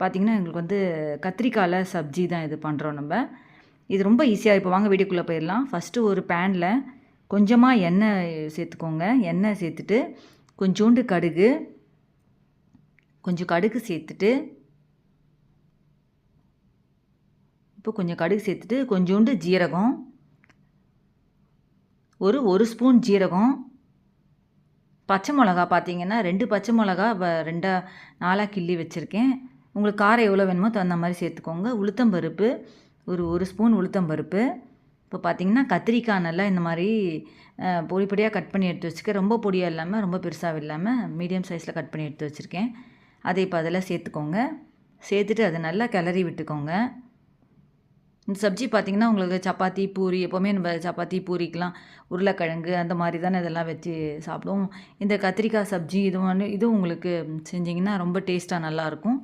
பார்த்திங்கன்னா எங்களுக்கு வந்து கத்திரிக்காயில் சப்ஜி தான் இது பண்ணுறோம் நம்ம. இது ரொம்ப ஈஸியாக. இப்போ வாங்க வீடியோக்குள்ளே போயிடலாம். ஃபஸ்ட்டு ஒரு பேனில் கொஞ்சமாக எண்ணெய் சேர்த்துக்கோங்க. எண்ணெய் சேர்த்துட்டு கொஞ்சோண்டு கடுகு, கொஞ்சம் கடுகு சேர்த்துட்டு இப்போ கொஞ்சம் கடுகு சேர்த்துட்டு கொஞ்சோண்டு ஜீரகம், ஒரு ஸ்பூன் ஜீரகம், பச்சை மிளகா பார்த்தீங்கன்னா 2 பச்சை மிளகா 2 4 கிள்ளி வச்சுருக்கேன். உங்களுக்கு காரம் எவ்வளோ வேணுமோ தகுந்த மாதிரி சேர்த்துக்கோங்க. உளுத்தம்பருப்பு ஒரு ஸ்பூன் உளுத்தம்பருப்பு. இப்போ பார்த்தீங்கன்னா கத்திரிக்காய் நல்லா இந்த மாதிரி பொடி பொடியாக கட் பண்ணி எடுத்து வச்சுருக்கேன். ரொம்ப பொடியாக இல்லாமல் ரொம்ப பெருசாக இல்லாமல் மீடியம் சைஸில் கட் பண்ணி எடுத்து வச்சுருக்கேன். அதை இப்போ அதில் சேர்த்துக்கோங்க. சேர்த்துட்டு அதை நல்லா கிளறி விட்டுக்கோங்க. இந்த சப்ஜி பார்த்திங்கன்னா உங்களுக்கு சப்பாத்தி பூரி எப்போவுமே நம்ம சப்பாத்தி பூரிக்கெலாம் உருளைக்கிழங்கு அந்த மாதிரி தானே இதெல்லாம் வச்சு சாப்பிடுவோம். இந்த கத்திரிக்காய் சப்ஜி இதுவும் உங்களுக்கு செஞ்சிங்கன்னா ரொம்ப டேஸ்ட்டாக நல்லாயிருக்கும்.